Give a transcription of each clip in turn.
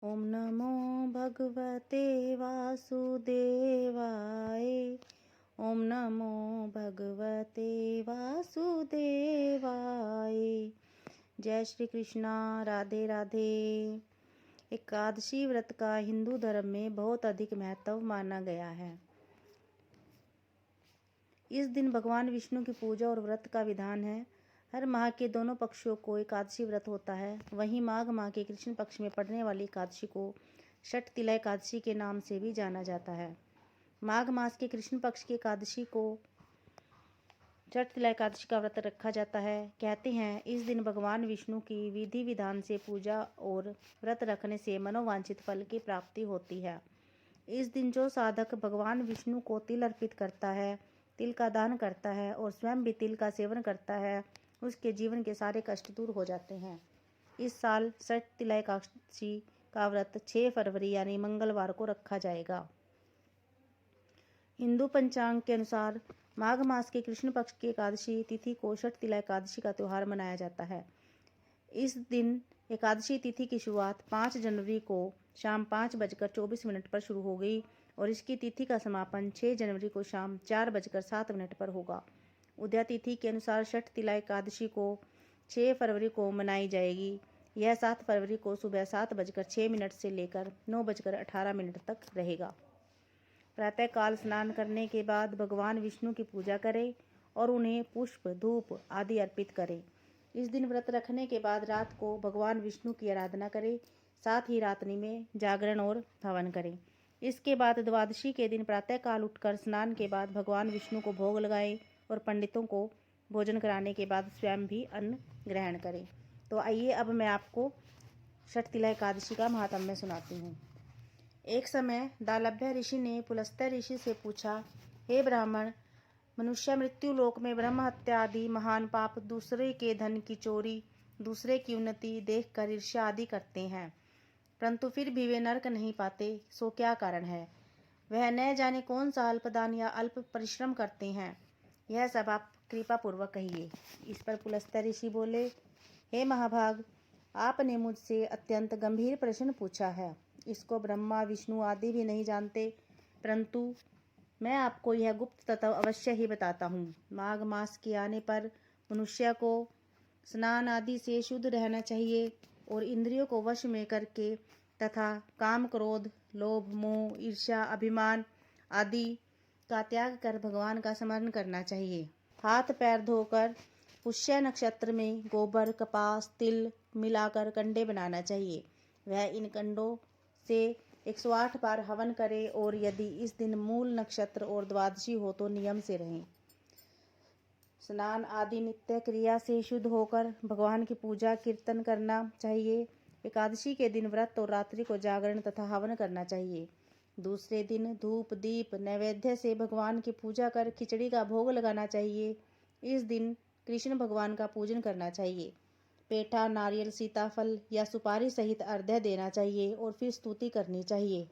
ओम नमो भगवते वासुदेवाय। ओम नमो भगवते वासुदेवाय। जय श्री कृष्णा। राधे राधे। एकादशी व्रत का हिंदू धर्म में बहुत अधिक महत्व माना गया है। इस दिन भगवान विष्णु की पूजा और व्रत का विधान है। हर माह के दोनों पक्षों को एकादशी व्रत होता है। वहीं माघ माह के कृष्ण पक्ष में पड़ने वाली एकादशी को षठ तिला एकादशी के नाम से भी जाना जाता है। माघ मास के कृष्ण पक्ष की एकादशी को षठ तिला एकादशी का व्रत रखा जाता है। कहते हैं इस दिन भगवान विष्णु की विधि विधान से पूजा और व्रत रखने से मनोवांछित फल की प्राप्ति होती है। इस दिन जो साधक भगवान विष्णु को तिल अर्पित करता है, तिल का दान करता है और स्वयं भी तिल का सेवन करता है, उसके जीवन के सारे कष्ट दूर हो जाते हैं। इस साल षठ तिला एकादशी का व्रत 6 फरवरी यानी मंगलवार को रखा जाएगा। हिंदू पंचांग के अनुसार माघ मास के कृष्ण पक्ष की एकादशी तिथि को षठ तिला एकादशी का त्यौहार मनाया जाता है। इस दिन एकादशी तिथि की शुरुआत 5 जनवरी को शाम 5:24 पर शुरू हो गई और इसकी तिथि का समापन 6 जनवरी को शाम 4:07 पर होगा। उदया तिथि के अनुसार षठ तिला एकादशी को 6 फरवरी को मनाई जाएगी। यह 7 फरवरी को सुबह 7:06 से लेकर 9:18 तक रहेगा। प्रातःकाल स्नान करने के बाद भगवान विष्णु की पूजा करें और उन्हें पुष्प, धूप आदि अर्पित करें। इस दिन व्रत रखने के बाद रात को भगवान विष्णु की आराधना करें। साथ ही रात्रि में जागरण और हवन करें। इसके बाद द्वादशी के दिन प्रातःकाल उठकर स्नान के बाद भगवान विष्णु को भोग लगाएं और पंडितों को भोजन कराने के बाद स्वयं भी अन्न ग्रहण करें। तो आइए अब मैं आपको षठ तिला एकादशी का महात्म्य सुनाती हूँ। एक समय दालभ्य ऋषि ने पुलस्त्य ऋषि से पूछा, हे ब्राह्मण, मनुष्य मृत्यु लोक में ब्रह्म हत्या आदि महान पाप, दूसरे के धन की चोरी, दूसरे की उन्नति देखकर ईर्ष्या आदि करते हैं, परंतु फिर भी वे नरक नहीं पाते, सो क्या कारण है? वह न जाने कौन सा अल्पदान या अल्प परिश्रम करते हैं। यह सब आप कृपा पूर्वक कहिए। इस पर पुलस्त्य ऋषि बोले, हे महाभाग, आपने मुझसे अत्यंत गंभीर प्रश्न पूछा है। इसको ब्रह्मा विष्णु आदि भी नहीं जानते, परंतु मैं आपको यह गुप्त तत्व अवश्य ही बताता हूँ। माघ मास के आने पर मनुष्य को स्नान आदि से शुद्ध रहना चाहिए और इंद्रियों को वश में करके तथा काम, क्रोध, लोभ, मोह, ईर्ष्या, अभिमान आदि का त्याग कर भगवान का स्मरण करना चाहिए। हाथ पैर धोकर पुष्य नक्षत्र में गोबर, कपास, तिल मिलाकर कंडे बनाना चाहिए। वह इन कंडों से 108 बार हवन करे और यदि इस दिन मूल नक्षत्र और द्वादशी हो तो नियम से रहें। स्नान आदि नित्य क्रिया से शुद्ध होकर भगवान की पूजा कीर्तन करना चाहिए। एकादशी के दिन व्रत और रात्रि को जागरण तथा हवन करना चाहिए। दूसरे दिन धूप दीप नैवेद्य से भगवान की पूजा कर खिचड़ी का भोग लगाना चाहिए। इस दिन कृष्ण भगवान का पूजन करना चाहिए। पेठा, नारियल, सीताफल या सुपारी सहित अर्घ्य देना चाहिए और फिर स्तुति करनी चाहिए।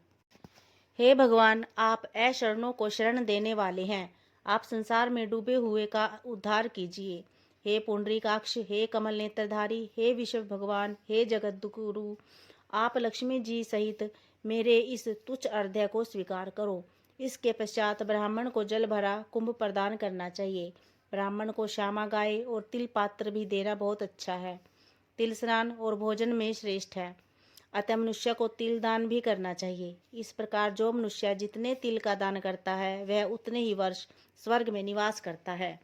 हे भगवान, आप अशरणों को शरण देने वाले हैं। आप संसार में डूबे हुए का उद्धार कीजिए। हे पुंडरीकाक्ष, हे कमल नेत्रधारी, हे विश्व भगवान, हे जगत गुरु, आप लक्ष्मी जी सहित मेरे इस तुच्छ अर्घ्य को स्वीकार करो। इसके पश्चात ब्राह्मण को जल भरा कुंभ प्रदान करना चाहिए। ब्राह्मण को श्यामा गाय और तिल पात्र भी देना बहुत अच्छा है। तिल स्नान और भोजन में श्रेष्ठ है, अतः मनुष्य को तिल दान भी करना चाहिए। इस प्रकार जो मनुष्य जितने तिल का दान करता है वह उतने ही वर्ष स्वर्ग में निवास करता है।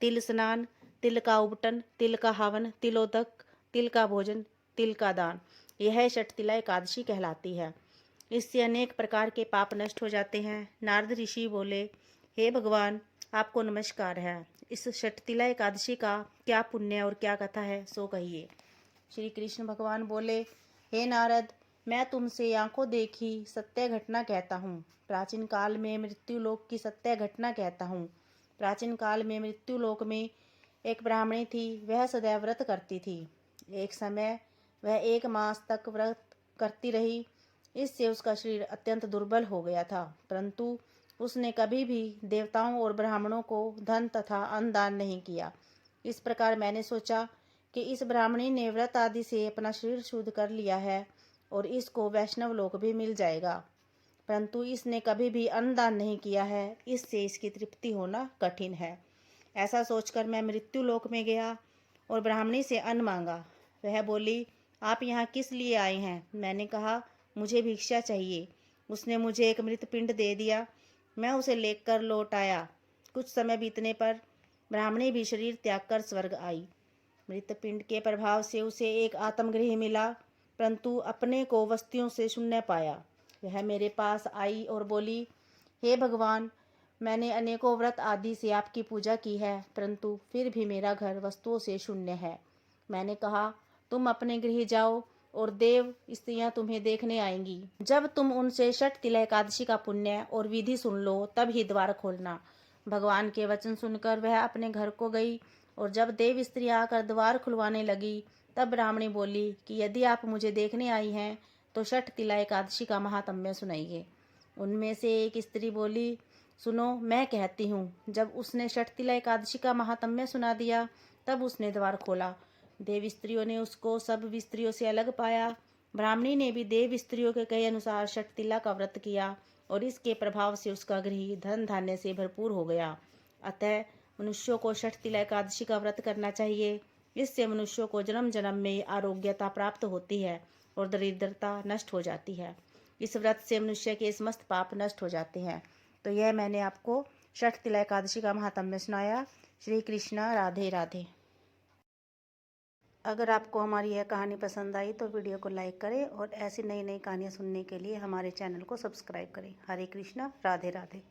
तिल स्नान, तिल का उबटन, तिल का हवन, तिलोदक, तिल का भोजन, तिल का दान, यह षठ तिला एकादशी कहलाती है। इससे अनेक प्रकार के पाप नष्ट हो जाते हैं। नारद ऋषि बोले, हे भगवान, आपको नमस्कार है। इस षठ तिला एकादशी का क्या पुण्य और क्या कथा है, सो कहिए। श्री कृष्ण भगवान बोले, हे नारद, मैं तुमसे आंखों देखी सत्य घटना कहता हूँ। प्राचीन काल में मृत्यु लोक की सत्य घटना कहता हूँ। प्राचीन काल में मृत्यु लोक में एक ब्राह्मणी थी। वह सदैव व्रत करती थी। एक समय वह 1 मास तक व्रत करती रही। इससे उसका शरीर अत्यंत दुर्बल हो गया था, परंतु उसने कभी भी देवताओं और ब्राह्मणों को धन तथा अन्न दान नहीं किया। इस प्रकार मैंने सोचा कि इस ब्राह्मणी ने व्रत आदि से अपना शरीर शुद्ध कर लिया है और इसको वैष्णव लोक भी मिल जाएगा। परंतु इसने कभी भी अन्नदान नहीं किया है, इससे इसकी तृप्ति होना कठिन है। ऐसा सोचकर मैं मृत्यु लोक में गया और ब्राह्मणी से अन्न मांगा। वह बोली, आप यहाँ किस लिए आए हैं? मैंने कहा, मुझे भिक्षा चाहिए। उसने मुझे एक मृत पिंड दे दिया। मैं उसे लेकर लौट आया। कुछ समय बीतने पर ब्राह्मणी भी शरीर त्याग कर स्वर्ग आई। मृत पिंड के प्रभाव से उसे एक आत्मगृह मिला, परंतु अपने को वस्तुओं से शून्य पाया। वह मेरे पास आई और बोली, हे भगवान, मैंने अनेकों व्रत आदि से आपकी पूजा की है, परंतु फिर भी मेरा घर वस्तुओं से शून्य है। मैंने कहा, तुम अपने गृह जाओ और देव स्त्रियां तुम्हें देखने आएंगी। जब तुम उनसे षठ तिला एकादशी का पुण्य और विधि सुन लो, तब ही द्वार खोलना। भगवान के वचन सुनकर वह अपने घर को गई और जब देव स्त्रियां आकर द्वार खुलवाने लगी, तब ब्राह्मणी बोली कि यदि आप मुझे देखने आई हैं तो षठ तिला एकादशी का महात्म्य सुनाइए। उनमें से एक स्त्री बोली, सुनो, मैं कहती हूँ। जब उसने षठ तिला एकादशी का महात्म्य सुना दिया, तब उसने द्वार खोला। देव स्त्रियों ने उसको सब स्त्रियों से अलग पाया। ब्राह्मणी ने भी देव स्त्रियों के कहे अनुसार षठ तिला का व्रत किया और इसके प्रभाव से उसका गृह धन धान्य से भरपूर हो गया। अतः मनुष्यों को षठ तिला एकादशी का व्रत करना चाहिए। इससे मनुष्यों को जन्म जन्म में आरोग्यता प्राप्त होती है और दरिद्रता नष्ट हो जाती है। इस व्रत से मनुष्य के समस्त पाप नष्ट हो जाते हैं। तो यह मैंने आपको षठ तिला एकादशी का महात्म्य सुनाया। श्री कृष्णा, राधे राधे। अगर आपको हमारी यह कहानी पसंद आई तो वीडियो को लाइक करें और ऐसी नई नई कहानियाँ सुनने के लिए हमारे चैनल को सब्सक्राइब करें। हरे कृष्णा, राधे राधे।